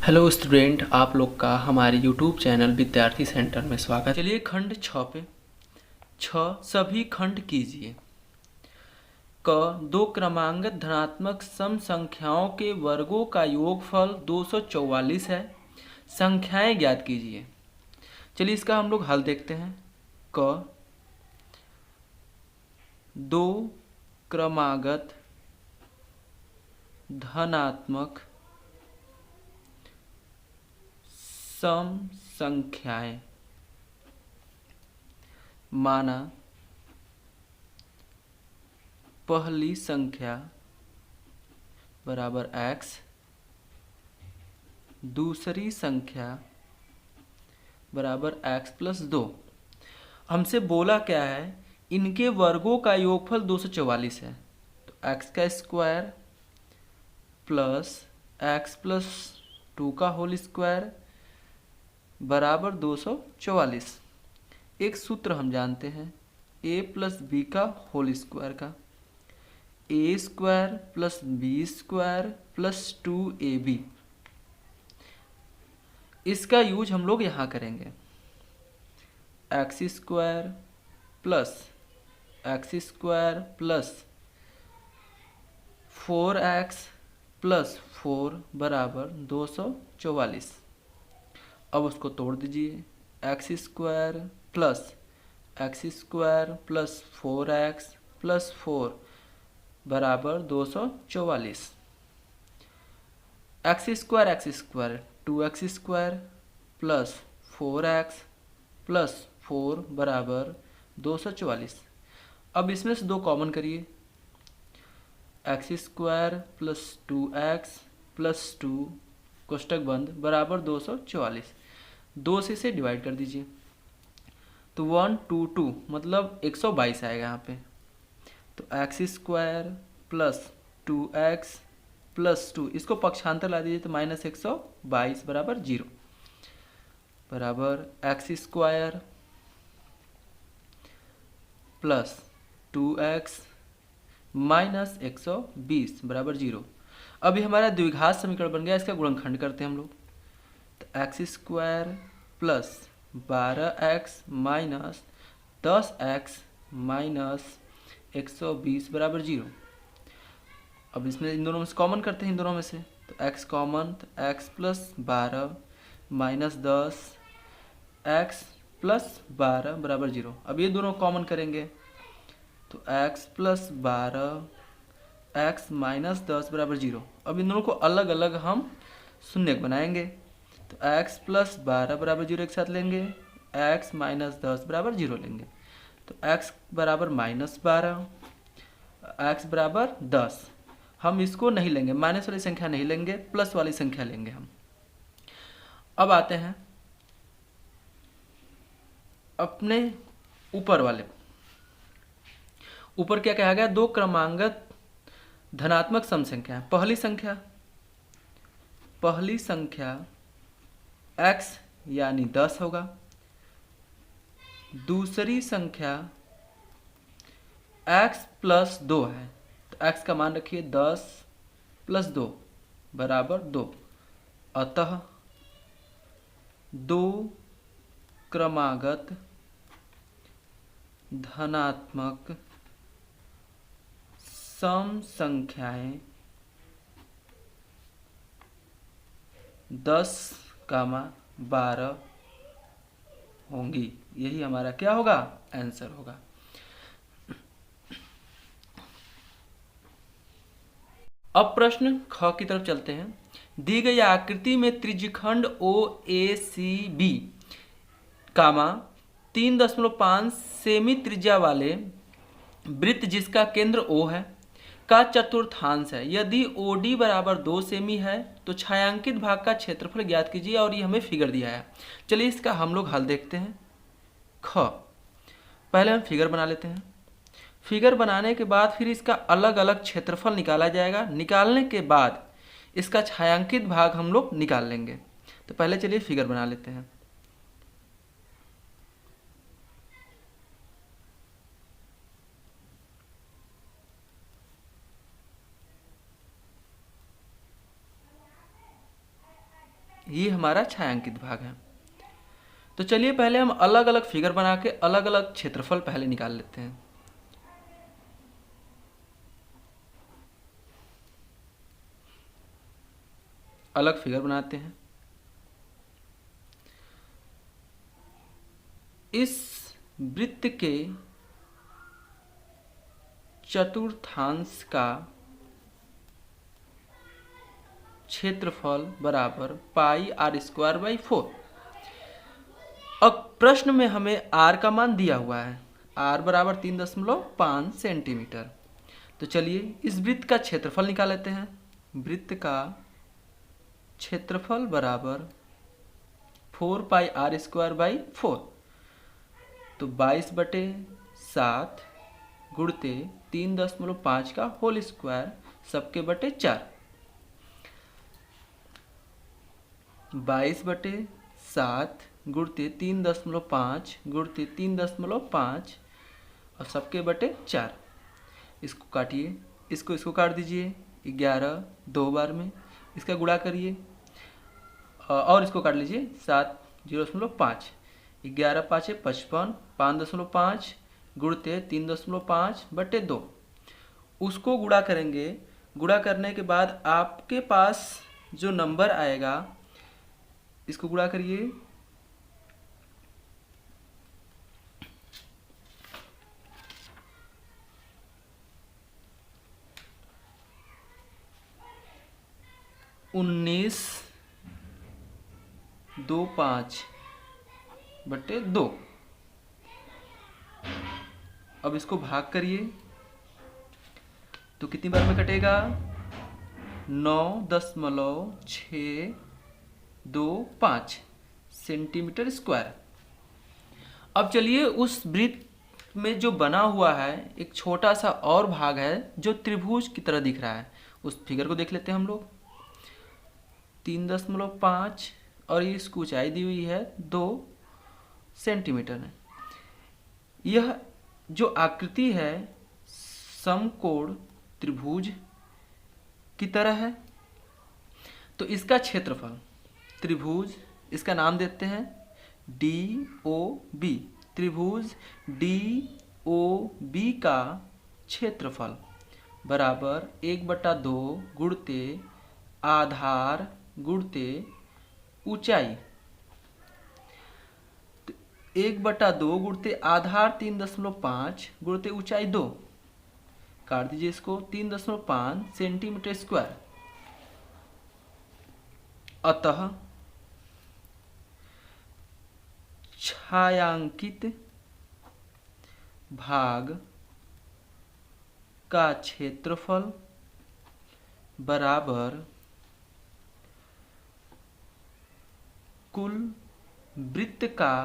Hello student, आप लोग का हमारे यूट्यूब चैनल विद्यार्थी सेंटर में स्वागत। चलिए खंड 6 पे 6 सभी खंड कीजिए। क दो क्रमांगत धनात्मक सम संख्याओं के वर्गों का योगफल 244 है। संख्याएं ज्ञात कीजिए। चलिए इसका हम लोग हल देखते हैं। क दो क्रमागत धनात्मक सम संख्याएं माना पहली संख्या बराबर x, दूसरी संख्या बराबर x प्लस 2। हमसे बोला क्या है, इनके वर्गों का योगफल 244 है। तो x का स्क्वायर प्लस x प्लस 2 का होल स्क्वायर बराबर 244। एक सूत्र हम जानते हैं, a प्लस बी का होल स्क्वायर का, A square plus B square plus 2ab। इसका यूज हम लोग यहाँ करेंगे। X square plus 4x plus 4 बराबर 244। अब उसको तोड़ दीजिए। X square plus 4x plus 4 बराबर 244। X square 2x square plus 4x plus 4 बराबर 244। अब इसमें से दो कॉमन करिए। X square plus 2x plus 2 कोष्टक बंद बराबर 244। 2 से इसे डिवाइड कर दीजिए तो 122 मतलब 122 आएगा यहाँ पे। तो x square plus 2x plus 2, इसको पक्षांतर ला दीजिए तो माइनस 122 बराबर 0 बराबर x square plus 2x minus 120 बराबर 0। अभी हमारा द्विघात समीकरण बन गया, इसका गुणनखंड करते हैं हम लोग। तो x square plus 12x minus 10x minus 120 बराबर 0। अब इसमें इन दोनों में से कॉमन करते हैं, इन दोनों में से तो x कॉमन, तो x plus 12 minus 10 x plus 12 बराबर 0। अब ये दोनों कॉमन करेंगे तो x प्लस 12 x माइनस 10 बराबर 0। अब इन दोनों को अलग अलग हम शून्यक बनाएंगे तो x प्लस 12 बराबर 0 एक साथ लेंगे, x माइनस 10 बराबर 0 लेंगे। तो x बराबर माइनस 12, x बराबर 10। हम इसको नहीं लेंगे, माइनस वाली संख्या नहीं लेंगे, प्लस वाली संख्या लेंगे हम। अब आते हैं अपने ऊपर वाले। ऊपर क्या कहा गया, दो क्रमांगत धनात्मक सम संख्या। पहली संख्या x यानी 10 होगा, दूसरी संख्या x प्लस 2 है। तो x का मान रखिए 10 प्लस 2 बराबर 2। अतः दो क्रमागत धनात्मक सम संख्याएं 10, 12 होंगी। यही हमारा क्या होगा, आंसर होगा। अब प्रश्न ख की तरफ चलते हैं। दी गई आकृति में त्रिज्यखंड ओ ए सी बी कामा 3.5 सेमी त्रिज्या वाले वृत्त जिसका केंद्र O है का चतुर्थांश है। यदि OD बराबर 2 सेमी है तो छायांकित भाग का क्षेत्रफल ज्ञात कीजिए, और ये हमें फिगर दिया है। चलिए इसका हम लोग हल देखते हैं। ख पहले हम फिगर बना लेते हैं। फिगर बनाने के बाद फिर इसका अलग अलग क्षेत्रफल निकाला जाएगा। निकालने के बाद इसका छायांकित भाग हम लोग निकाल लेंगे। तो पहले चलिए फिगर बना लेते हैं। ये हमारा छायांकित भाग है। तो चलिए पहले हम अलग अलग फिगर बना के अलग अलग क्षेत्रफल पहले निकाल लेते हैं। अलग फिगर बनाते हैं। इस वृत्त के चतुर्थांश का क्षेत्रफल बराबर पाई आर स्क्वायर बाई 4। अब प्रश्न में हमें आर का मान दिया हुआ है, आर बराबर 3.5 सेंटीमीटर। तो चलिए इस वृत्त का क्षेत्रफल निकाल लेते हैं। वृत्त का क्षेत्रफल बराबर 4 पाई आर स्क्वायर बाई 4। तो 22/7 गुणते 3.5 का होल स्क्वायर सबके बटे 4। 22/7 गुणते 3.5 गुणते 3.5 और सबके बटे 4। इसको काटिए, इसको काट दीजिए। 11 दो बार में, इसका गुणा करिए और इसको काट लीजिए 7 0.5। 11 5 55, 5.5 गुणते 3.5 बटे 2। उसको गुणा करेंगे। गुणा करने के बाद आपके पास जो नंबर आएगा, इसको गुणा करिए। उन्नीस 25 बटे 2। अब इसको भाग करिए तो कितनी बार में कटेगा? 9.625 सेंटीमीटर स्क्वायर। अब चलिए उस वृत्त में जो बना हुआ है एक छोटा सा और भाग है जो त्रिभुज की तरह दिख रहा है। उस फिगर को देख लेते हैं हम लोग। 3.5 और इसकी ऊंचाई दी हुई है 2 सेंटीमीटर है। यह जो आकृति है समकोण त्रिभुज की तरह है। तो इसका क्षेत्रफल त्रिभुज, इसका नाम देते हैं DOB। त्रिभुज DOB का क्षेत्रफल बराबर 1/2 गुणते आधार गुणते ऊंचाई। 1/2 गुणते आधार 3.5 गुणते ऊंचाई 2। काट दीजिए इसको। 3.5 सेंटीमीटर स्क्वायर। अतः छायांकित भाग का क्षेत्रफल बराबर कुल वृत्त का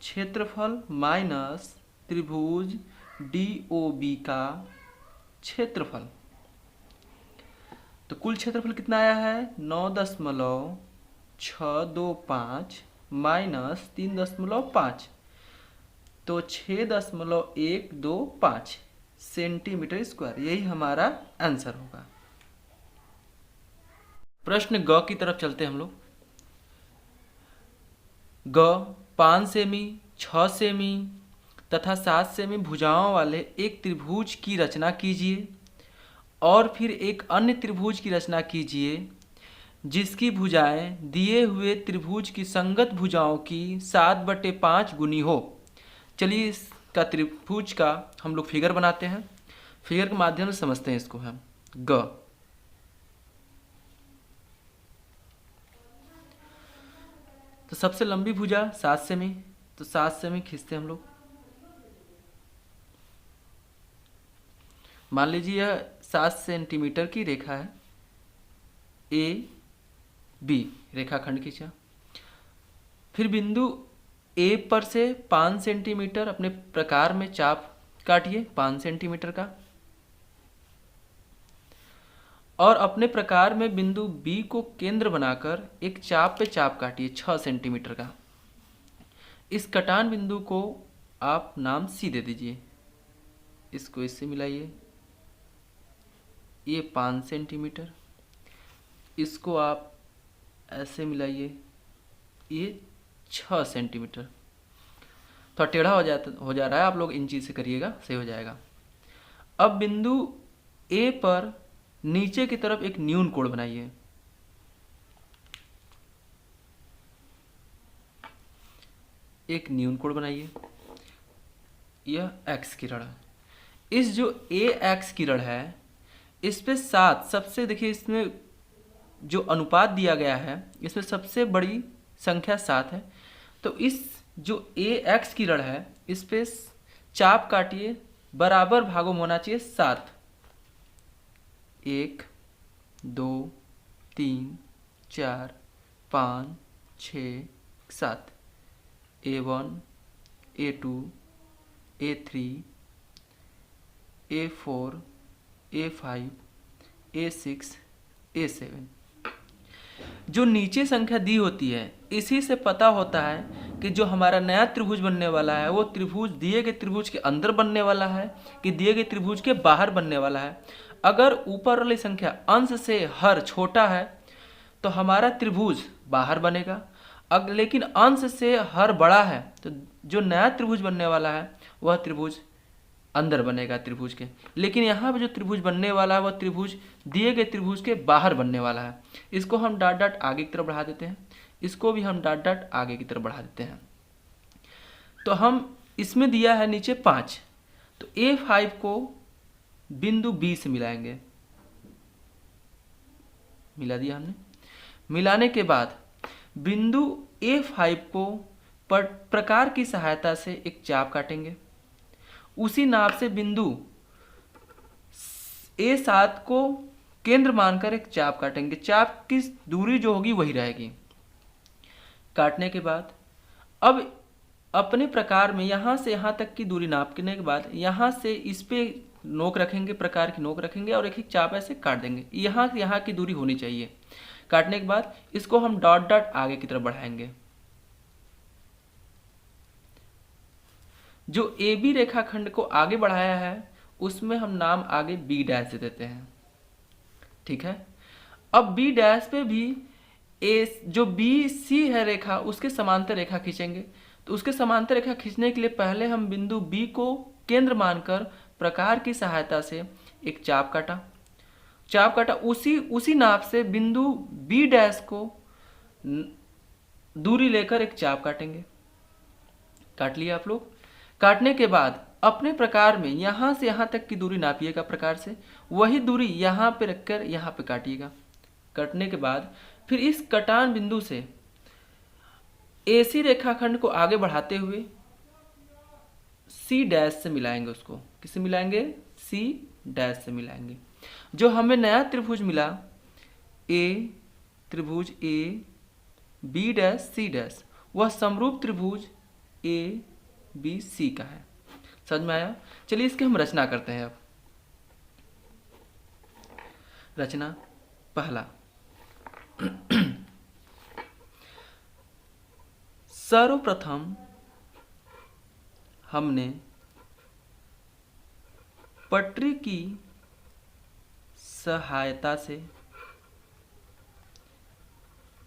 क्षेत्रफल माइनस त्रिभुज DOB का क्षेत्रफल। तो कुल क्षेत्रफल कितना आया है? 9.625 माइनस 3.5 तो 6.125 सेंटीमीटर स्क्वायर। यही हमारा आंसर होगा। प्रश्न ग की तरफ चलते हैं हम लोग। ग 5 सेमी, 6 सेमी तथा 7 सेमी भुजाओं वाले एक त्रिभुज की रचना कीजिए और फिर एक अन्य त्रिभुज की रचना कीजिए जिसकी भुजाएं दिए हुए त्रिभुज की संगत भुजाओं की 7/5 गुनी हो। चलिए इसका त्रिभुज का हम लोग फिगर बनाते हैं। फिगर के माध्यम से समझते हैं इसको हम। ग तो सबसे लंबी भुजा 7 सेमी, तो 7 सेमी खींचते हैं हम लोग। मान लीजिए यह 7 सेंटीमीटर की रेखा है। AB रेखाखंड खींचा। फिर बिंदु A पर से 5 सेंटीमीटर अपने प्रकार में चाप काटिए 5 सेंटीमीटर का, और अपने प्रकार में बिंदु B को केंद्र बनाकर एक चाप पे चाप काटिए 6 सेंटीमीटर का। इस कटान बिंदु को आप नाम C दे दीजिए। इसको इससे मिलाइए। ये 5 सेंटीमीटर। इसको आप ऐसे मिलाइए, ये 6 सेंटीमीटर। थोड़ा टेढ़ा हो जा रहा है, आप लोग इंची से करिएगा, सही हो जाएगा। अब बिंदु ए पर नीचे की तरफ एक न्यून कोण बनाइए। एक न्यून कोण बनाइए, यह एक्स किरण है। इस जो ए एक्स किरण है इस पे 7 सबसे, देखिए इसमें जो अनुपात दिया गया है इसमें सबसे बड़ी संख्या 7 है। तो इस जो ए एक्स किरण है इस पे चाप काटिए, बराबर भागों में होना चाहिए 7। 1 2 3 4 5 6 7। A1 A2 A3 A4 A5 A6 A7। जो नीचे संख्या दी होती है इसी से पता होता है कि जो हमारा नया त्रिभुज बनने वाला है वो त्रिभुज दिए गए त्रिभुज के अंदर बनने वाला है कि दिए गए त्रिभुज के बाहर बनने वाला है। अगर ऊपर वाली संख्या अंश से हर छोटा है तो हमारा त्रिभुज बाहर बनेगा, लेकिन अंश से हर बड़ा है तो जो नया त्रिभुज बनने वाला है वह त्रिभुज अंदर बनेगा त्रिभुज के। लेकिन यहाँ पे जो त्रिभुज बनने वाला है वह त्रिभुज दिए गए त्रिभुज के बाहर बनने वाला है। इसको हम डॉट डॉट आगे की तरफ बढ़ा देते हैं, इसको भी हम डॉट डॉट आगे की तरफ बढ़ा देते हैं। तो हम इसमें दिया है नीचे 5, तो A5 को बिंदु B से मिलाएंगे। मिला दिया हमने। मिलाने के बाद बिंदु A5 को प्रकार की सहायता से एक चाप काटेंगे। उसी नाप से बिंदु A7 को केंद्र मानकर एक चाप काटेंगे। चाप की दूरी जो होगी वही रहेगी। काटने के बाद अब अपने प्रकार में यहाँ से यहाँ तक की दूरी नापने के बाद यहाँ से इस पे नोक रखेंगे, प्रकार की नोक रखेंगे और एक एक चाप ऐसे काट देंगे। यहाँ से यहाँ की दूरी होनी चाहिए। काटने के बाद इसको हम डॉट डॉट आगे की तरफ बढ़ाएंगे। जो ए बी रेखाखंड को आगे बढ़ाया है उसमें हम नाम आगे बी डैश दे देते हैं। ठीक है। अब बी डैश पे भी ए जो बी सी है रेखा उसके समांतर रेखा खींचेंगे। तो उसके समांतर रेखा खींचने के लिए पहले हम बिंदु बी को केंद्र मानकर प्रकार की सहायता से एक चाप काटा। उसी नाप से बिंदु बी डैश को दूरी लेकर एक चाप काटेंगे। काट लिया आप लोग। काटने के बाद अपने प्रकार में यहाँ से यहाँ तक की दूरी नापिएगा प्रकार से, वही दूरी यहाँ पे रखकर यहाँ पे काटिएगा। काटने के बाद फिर इस कटान बिंदु से AC रेखाखंड को आगे बढ़ाते हुए C डैश से मिलाएंगे। उसको किससे मिलाएंगे? C डैश से मिलाएंगे। जो हमें नया त्रिभुज मिला त्रिभुज A B dash C dash, वह समरूप त्रिभुज A B C का है। समझ में आया? चलिए इसकी हम रचना करते हैं। अब रचना पहला। सर्वप्रथम हमने पटरी की सहायता से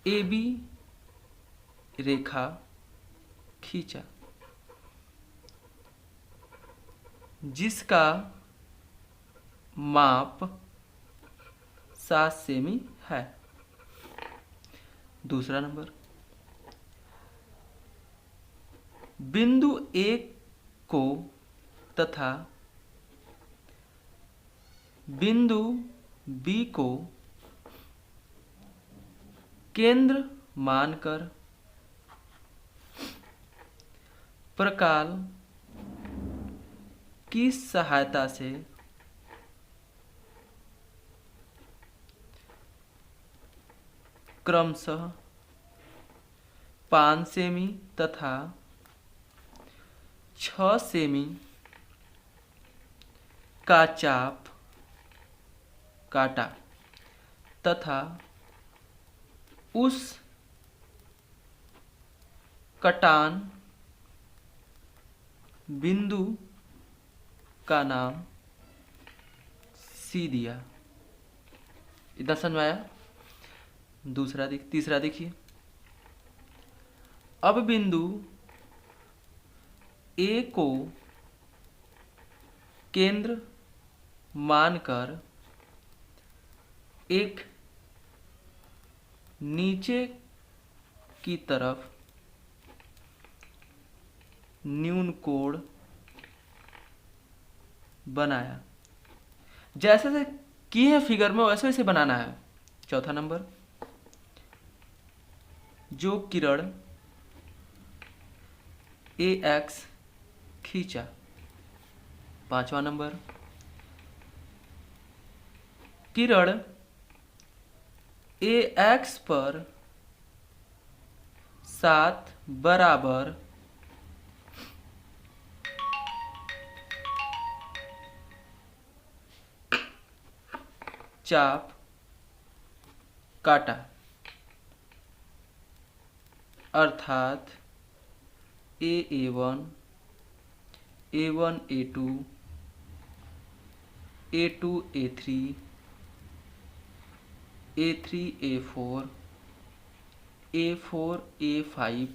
AB रेखा खींचा जिसका माप 7 सेमी है। दूसरा नंबर, बिंदु A को तथा बिंदु B को केंद्र मानकर प्रकार की सहायता से क्रमशः 5 सेमी तथा 6 सेमी का चाप काटा तथा उस कटान बिंदु का नाम C दिया। इतना समझ में आया? तीसरा देखिए, अब बिंदु ए को केंद्र मानकर एक नीचे की तरफ न्यून कोण बनाया। जैसे जैसे किए हैं फिगर में वैसे वैसे बनाना है। चौथा नंबर, जो किरण ए एक्स खींचा। पांचवा नंबर, किरण ए एक्स पर 7 बराबर चाप काटा, अर्थात A1, A1 A2, A2 A3, A3 A4, A4 A5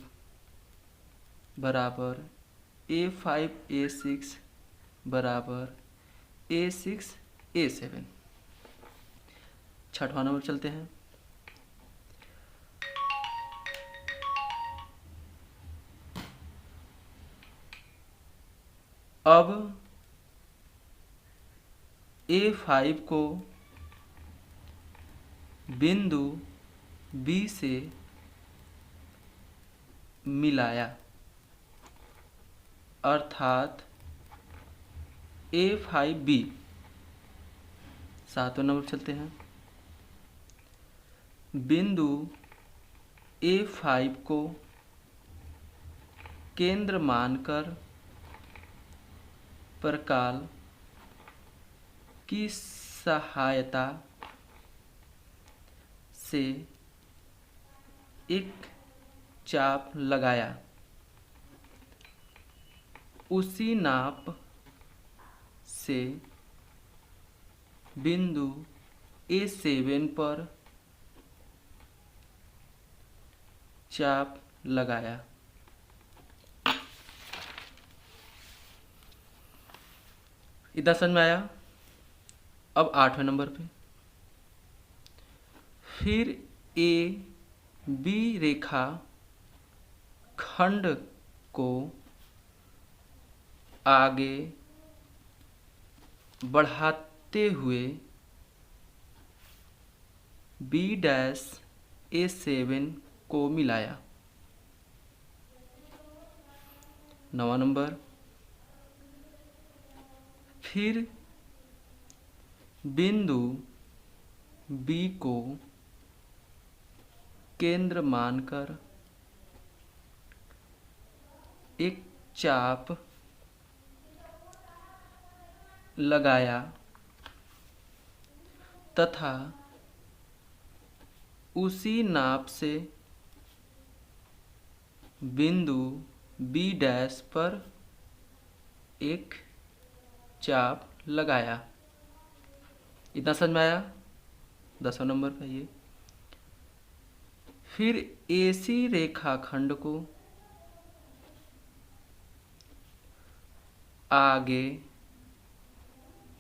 बराबर A5 A6 बराबर A6 A7। छठवां नंबर चलते हैं। अब A5 को बिंदु B से मिलाया, अर्थात A5B। सातवें नंबर चलते हैं। बिंदु A5 को केंद्र मानकर प्रकाल की सहायता से एक चाप लगाया। उसी नाप से बिंदु A7 पर चाप लगाया। इतना समझ में आया। अब आठवें नंबर पे, फिर ए बी रेखा खंड को आगे बढ़ाते हुए B-A7 को मिलाया। नवा नंबर, फिर बिंदु B को केंद्र मानकर एक चाप लगाया तथा उसी नाप से बिंदु B डैश पर एक चाप लगाया। इतना समझ में आया। 10वें नंबर पे ये, फिर AC रेखाखंड को आगे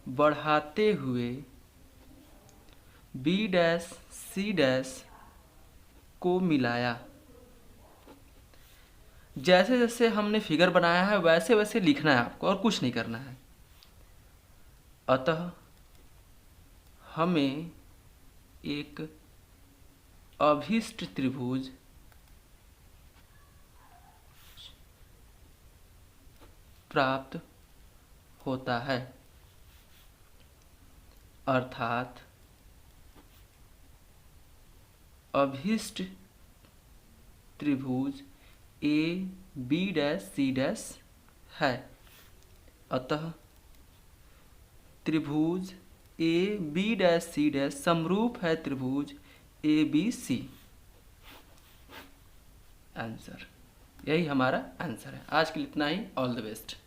बढ़ाते हुए B-C- को मिलाया। जैसे जैसे हमने फिगर बनाया है वैसे वैसे लिखना है आपको, और कुछ नहीं करना है। अतः हमें एक अभिष्ट त्रिभुज प्राप्त होता है, अर्थात अभिष्ट त्रिभुज A-B' है। अतः त्रिभुज A-B' समरूप है त्रिभुज ABC। आंसर, यही हमारा आंसर है। आज के लिए इतना ही। All the best.